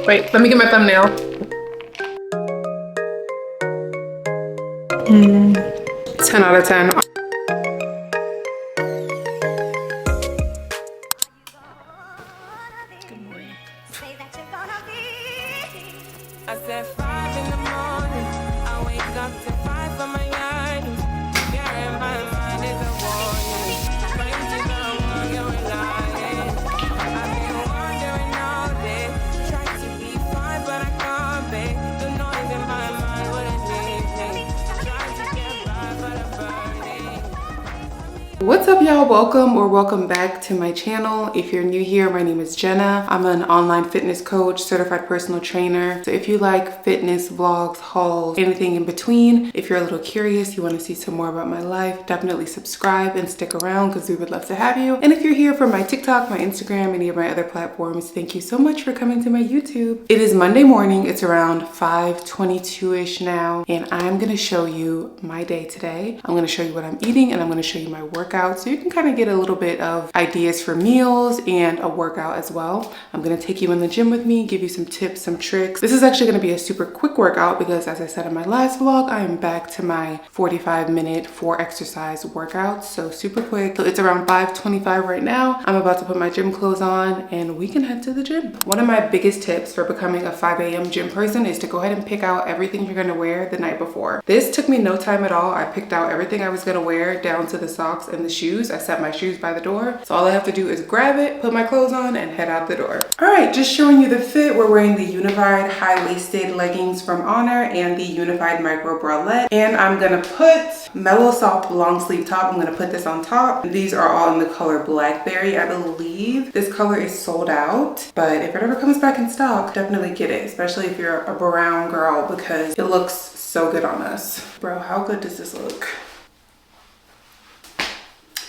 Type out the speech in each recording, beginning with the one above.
Wait, let me get my thumbnail. 10 out of 10. I said 5 in the morning. I wake up to 5 on my eyes. Yeah, in my mind is a warning. Crazy now, you're lying. I've been wandering all day. Try to be fine, but I can't be. The noise in my mind wouldn't leave me. Try to get by, but I'm burning. What's up, y'all? Welcome back to my channel. If you're new here, my name is Jenna. I'm an online fitness coach, certified personal trainer. So if you like fitness vlogs, hauls, anything in between, if you're a little curious, you want to see some more about my life, definitely subscribe and stick around because we would love to have you. And if you're here from my TikTok, my Instagram, any of my other platforms, thank you so much for coming to my YouTube. It is Monday morning. It's around 5:22-ish now, and I'm going to show you my day today. I'm going to show you what I'm eating, and I'm going to show you my workout so you can kind of get a little bit of ideas for meals and a workout as well. I'm going to take you in the gym with me, give you some tips, some tricks. This is actually going to be a super quick workout because, as I said in my last vlog, I am back to my 45-minute 4 exercise workout. So super quick. So it's around 5:25 right now. I'm about to put my gym clothes on and we can head to the gym. One of my biggest tips for becoming a 5 a.m. gym person is to go ahead and pick out everything you're going to wear the night before. This took me no time at all. I picked out everything I was going to wear down to the socks and the shoes. I set my shoes by the door. So all I have to do is grab it, put my clothes on, and head out the door. All right, just showing you the fit. We're wearing the unified high-waisted leggings from Honor and the unified micro bralette. And I'm gonna put Mellow Soft long sleeve top. I'm gonna put this on top. These are all in the color Blackberry, I believe. This color is sold out, but if it ever comes back in stock, definitely get it, especially if you're a brown girl because it looks so good on us. Bro, how good does this look?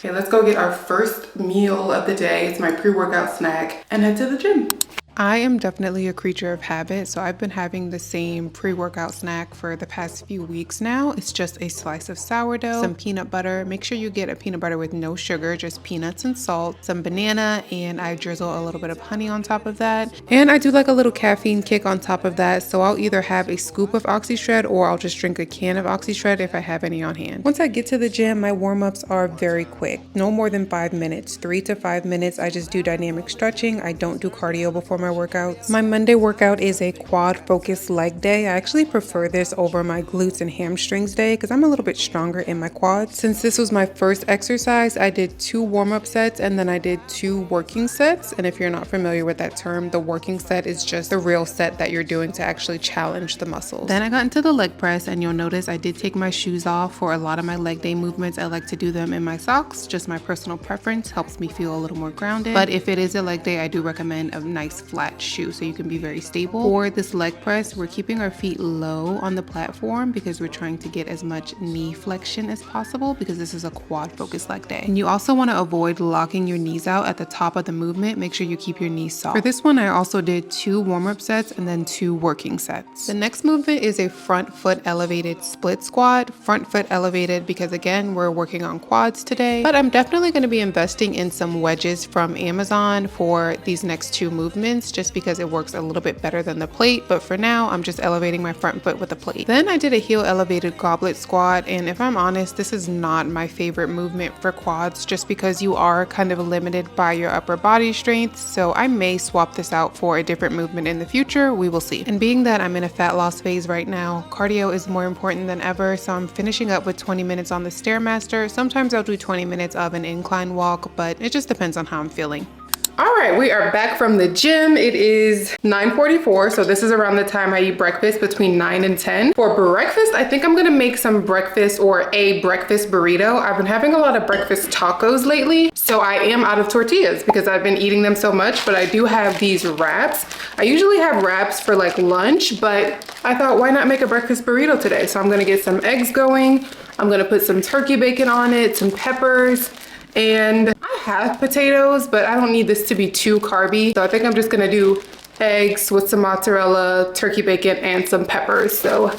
Okay, let's go get our first meal of the day. It's my pre-workout snack and head to the gym. I am definitely a creature of habit, so I've been having the same pre-workout snack for the past few weeks now. It's just a slice of sourdough, some peanut butter. Make sure you get a peanut butter with no sugar, just peanuts and salt, some banana, and I drizzle a little bit of honey on top of that. And I do like a little caffeine kick on top of that, so I'll either have a scoop of OxyShred or I'll just drink a can of OxyShred if I have any on hand. Once I get to the gym, my warm-ups are very quick. No more than 5 minutes, 3 to 5 minutes. I just do dynamic stretching. I don't do cardio before my workouts. My Monday workout is a quad focused leg day. I actually prefer this over my glutes and hamstrings day because I'm a little bit stronger in my quads. Since this was my first exercise, I did 2 warm-up sets and then I did 2 working sets. And if you're not familiar with that term, the working set is just the real set that you're doing to actually challenge the muscles. Then I got into the leg press, and you'll notice I did take my shoes off for a lot of my leg day movements. I like to do them in my socks, just my personal preference, helps me feel a little more grounded. But if it is a leg day, I do recommend a nice flat shoe so you can be very stable. For this leg press, we're keeping our feet low on the platform because we're trying to get as much knee flexion as possible because this is a quad focused leg day. And you also want to avoid locking your knees out at the top of the movement. Make sure you keep your knees soft. For this one, I also did 2 warm-up sets and then 2 working sets. The next movement is a front foot elevated split squat. Front foot elevated because, again, we're working on quads today, but I'm definitely going to be investing in some wedges from Amazon for these next 2 movements just because it works a little bit better than the plate. But for now, I'm just elevating my front foot with a plate. Then I did a heel elevated goblet squat, and if I'm honest, this is not my favorite movement for quads just because you are kind of limited by your upper body strength. So I may swap this out for a different movement in the future. We will see. And being that I'm in a fat loss phase right now, cardio is more important than ever. So I'm finishing up with 20 minutes on the Stairmaster. Sometimes I'll do 20 minutes of an incline walk, but it just depends on how I'm feeling. All right, we are back from the gym. It is 9:44, so this is around the time I eat breakfast, between 9 and 10. For breakfast, I think I'm gonna make some breakfast or a breakfast burrito. I've been having a lot of breakfast tacos lately, so I am out of tortillas because I've been eating them so much, but I do have these wraps. I usually have wraps for like lunch, but I thought, why not make a breakfast burrito today? So I'm gonna get some eggs going. I'm gonna put some turkey bacon on it, some peppers, and I have potatoes, but I don't need this to be too carby. So I think I'm just gonna do eggs with some mozzarella, turkey bacon, and some peppers. So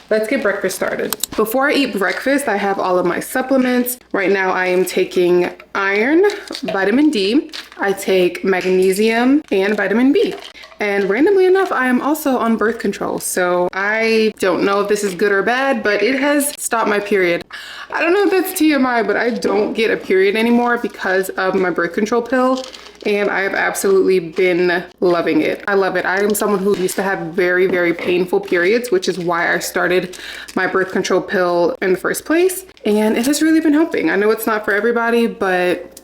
let's get breakfast started. Before I eat breakfast, I have all of my supplements. Right now I am taking iron, vitamin D, I take magnesium and vitamin B. And randomly enough, I am also on birth control. So I don't know if this is good or bad, but it has stopped my period. I don't know if that's TMI, but I don't get a period anymore because of my birth control pill. And I have absolutely been loving it. I love it. I am someone who used to have very, very painful periods, which is why I started my birth control pill in the first place. And it has really been helping. I know it's not for everybody, but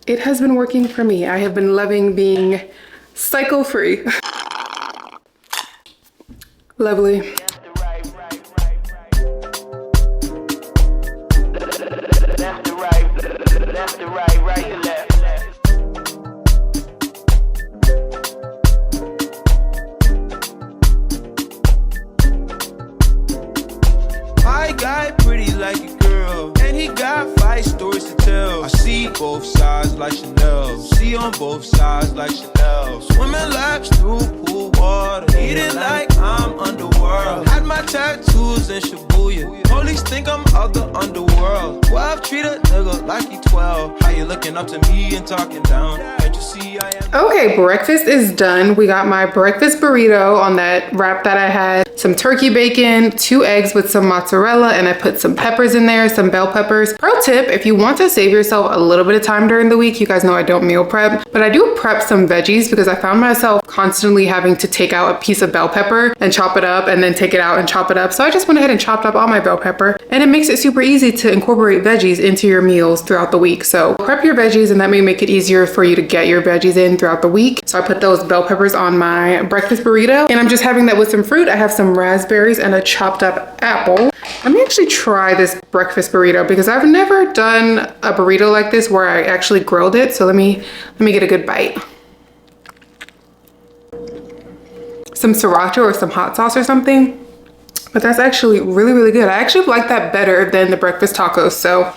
it has been working for me. I have been loving being cycle-free. Lovely. My guy pretty like a girl, and he got 5 stories to tell. I see both sides like Chanel, see on both sides like Chanel. Swimming laps through pool water, eating like I'm underworld. Had my tattoos in Shibuya, police think I'm of the underworld. 12 treat a nigga like he 12. How you looking up to me and talking down? Can't you see I am? Okay, breakfast is done. We got my breakfast burrito on that wrap that I had. Some turkey bacon, 2 eggs with some mozzarella, and I put some peppers in there, some bell peppers. Pro tip, if you want to save yourself a little bit of time during the week, you guys know I don't meal prep, but I do prep some veggies because I found myself constantly having to take out a piece of bell pepper and chop it up and then take it out and chop it up. So I just went ahead and chopped up all my bell pepper, and it makes it super easy to incorporate veggies into your meals throughout the week. So prep your veggies, and that may make it easier for you to get your veggies in throughout the week. So I put those bell peppers on my breakfast burrito, and I'm just having that with some fruit. I have some raspberries and a chopped up apple. Let me actually try this breakfast burrito because I've never done a burrito like this where I actually grilled it. So let me get a good bite. Some sriracha or some hot sauce or something. But that's actually really, really good. I actually like that better than the breakfast tacos. So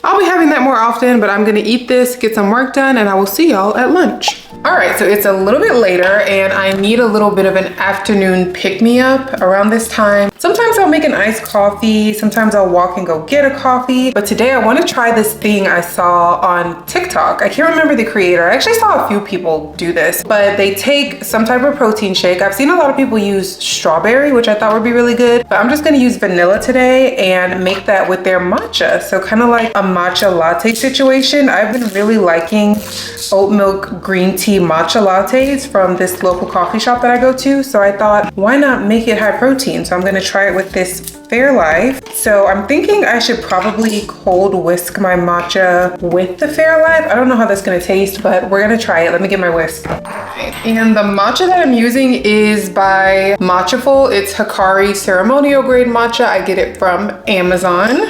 I'll be having that more often, but I'm gonna eat this, get some work done, and I will see y'all at lunch. All right, so it's a little bit later and I need a little bit of an afternoon pick-me-up around this time. Sometimes I'll make an iced coffee, sometimes I'll walk and go get a coffee, but today I wanna try this thing I saw on TikTok. I can't remember the creator. I actually saw a few people do this, but they take some type of protein shake. I've seen a lot of people use strawberry, which I thought would be really good, but I'm just gonna use vanilla today and make that with their matcha. So kind of like a matcha latte situation. I've been really liking oat milk green tea matcha lattes from this local coffee shop that I go to. So I thought, why not make it high protein? So I'm gonna try it with this Fairlife. So I'm thinking I should probably cold whisk my matcha with the Fairlife. I don't know how that's gonna taste, but we're gonna try it. Let me get my whisk. And the matcha that I'm using is by Matchaful. It's Hikari ceremonial grade matcha. I get it from Amazon.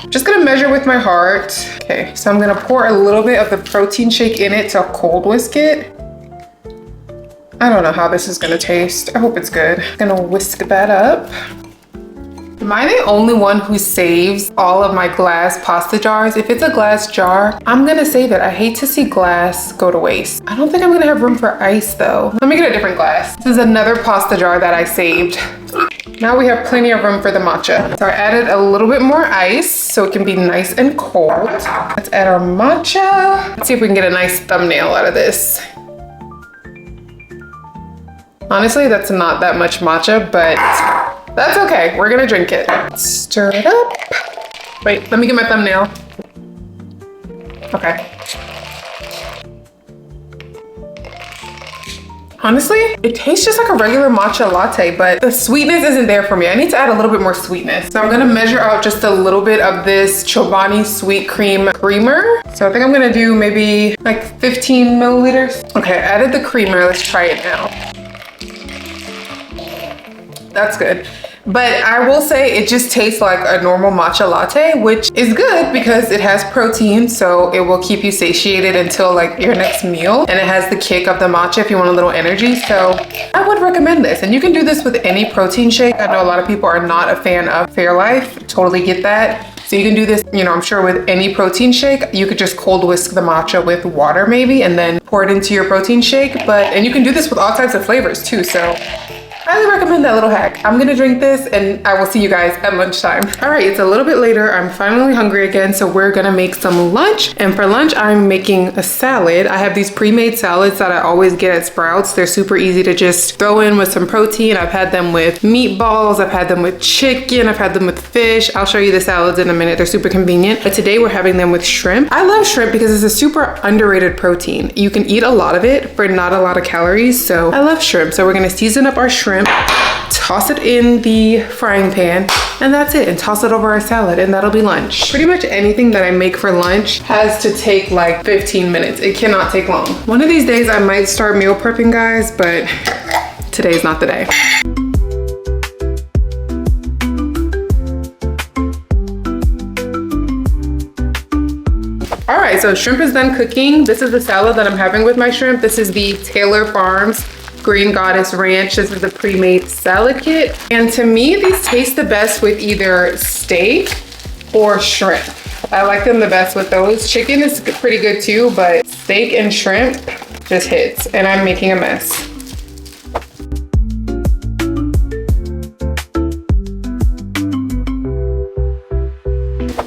Just gonna measure with my heart. Okay, so I'm gonna pour a little bit of the protein shake in it to cold whisk it. I don't know how this is gonna taste. I hope it's good. I'm gonna whisk that up. Am I the only one who saves all of my glass pasta jars? If it's a glass jar, I'm gonna save it. I hate to see glass go to waste. I don't think I'm gonna have room for ice though. Let me get a different glass. This is another pasta jar that I saved. Now we have plenty of room for the matcha. So I added a little bit more ice so it can be nice and cold. Let's add our matcha. Let's see if we can get a nice thumbnail out of this. Honestly, that's not that much matcha, but that's okay. We're gonna drink it. Stir it up. Wait, let me get my thumbnail. Okay. Honestly, it tastes just like a regular matcha latte, but the sweetness isn't there for me. I need to add a little bit more sweetness. So I'm gonna measure out just a little bit of this Chobani sweet cream creamer. So I think I'm gonna do maybe like 15 milliliters. Okay, I added the creamer. Let's try it now. That's good. But I will say it just tastes like a normal matcha latte, which is good because it has protein, so it will keep you satiated until like your next meal. And it has the kick of the matcha if you want a little energy. So I would recommend this. And you can do this with any protein shake. I know a lot of people are not a fan of Fairlife. Totally get that. So you can do this, you know, I'm sure with any protein shake. You could just cold whisk the matcha with water maybe and then pour it into your protein shake. And you can do this with all types of flavors too. So I highly recommend that little hack. I'm gonna drink this and I will see you guys at lunchtime. All right, it's a little bit later. I'm finally hungry again, so we're gonna make some lunch. And for lunch, I'm making a salad. I have these pre-made salads that I always get at Sprouts. They're super easy to just throw in with some protein. I've had them with meatballs, I've had them with chicken, I've had them with fish. I'll show you the salads in a minute. They're super convenient. But today we're having them with shrimp. I love shrimp because it's a super underrated protein. You can eat a lot of it for not a lot of calories, so I love shrimp. So we're gonna season up our shrimp, toss it in the frying pan, and that's it, and toss it over our salad, and that'll be lunch. Pretty much anything that I make for lunch has to take like 15 minutes. It cannot take long. One of these days I might start meal prepping, guys, but today's not the day. All right, so shrimp is done cooking. This is the salad that I'm having with my shrimp. This is the Taylor Farms Green Goddess Ranch. This is a pre-made salad kit. And to me, these taste the best with either steak or shrimp. I like them the best with those. Chicken is pretty good too, but steak and shrimp just hits. And I'm making a mess.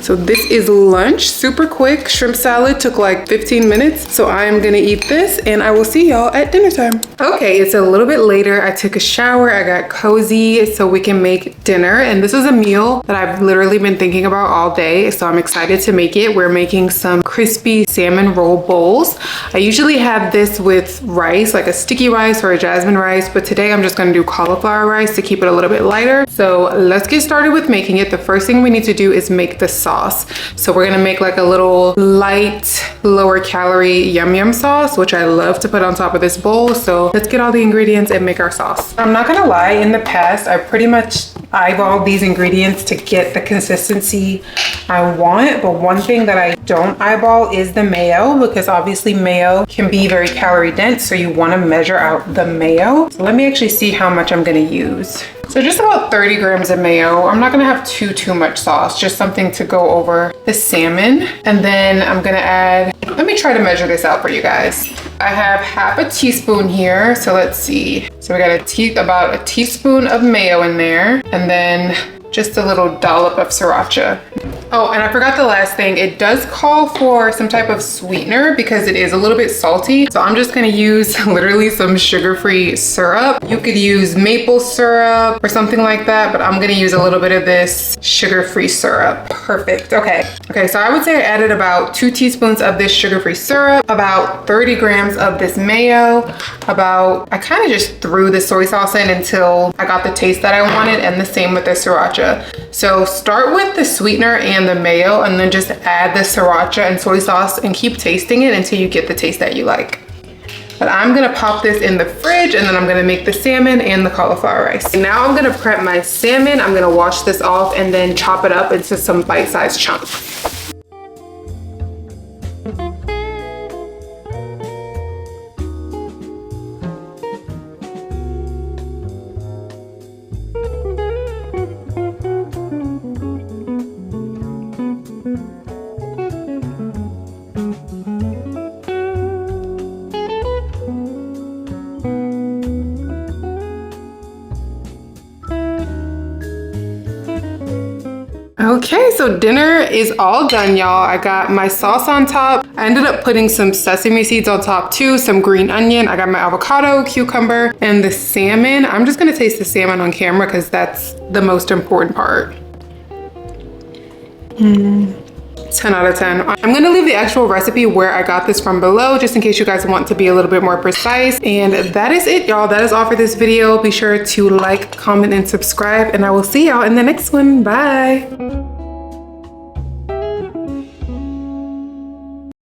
So this is lunch, super quick. Shrimp salad took like 15 minutes. So I am gonna eat this and I will see y'all at dinner time. Okay, it's a little bit later. I took a shower, I got cozy so we can make dinner. And this is a meal that I've literally been thinking about all day. So I'm excited to make it. We're making some crispy salmon roll bowls. I usually have this with rice, like a sticky rice or a jasmine rice, but today I'm just gonna do cauliflower rice to keep it a little bit lighter. So let's get started with making it. The first thing we need to do is make the sauce. So we're gonna make like a little light, lower calorie yum yum sauce, which I love to put on top of this bowl. So let's get all the ingredients and make our sauce. I'm not gonna lie, in the past, I pretty much eyeballed these ingredients to get the consistency I want. But one thing that I don't eyeball is the mayo, because obviously mayo can be very calorie dense. So you wanna measure out the mayo. So let me actually see how much I'm gonna use. So just about 30 grams of mayo. I'm not gonna have too much sauce, just something to go over the salmon. And then I'm gonna add, let me try to measure this out for you guys. I have half a teaspoon here, so let's see. So we got about a teaspoon of mayo in there, and then just a little dollop of sriracha. Oh, and I forgot the last thing. It does call for some type of sweetener because it is a little bit salty. So I'm just gonna use literally some sugar-free syrup. You could use maple syrup or something like that, but I'm gonna use a little bit of this sugar-free syrup. Perfect, okay. Okay, so I would say I added about 2 teaspoons of this sugar-free syrup, about 30 grams of this mayo, I kind of just threw the soy sauce in until I got the taste that I wanted, and the same with the sriracha. So start with the sweetener and the mayo, and then just add the sriracha and soy sauce and keep tasting it until you get the taste that you like. But I'm gonna pop this in the fridge, and then I'm gonna make the salmon and the cauliflower rice. And now I'm gonna prep my salmon. I'm gonna wash this off and then chop it up into some bite-sized chunks. Okay, so dinner is all done, y'all. I got my sauce on top. I ended up putting some sesame seeds on top too, some green onion. I got my avocado, cucumber, and the salmon. I'm just gonna taste the salmon on camera because that's the most important part. 10 out of 10. I'm gonna leave the actual recipe where I got this from below, just in case you guys want to be a little bit more precise. And that is it, y'all. That is all for this video. Be sure to like, comment, and subscribe, and I will see y'all in the next one. Bye.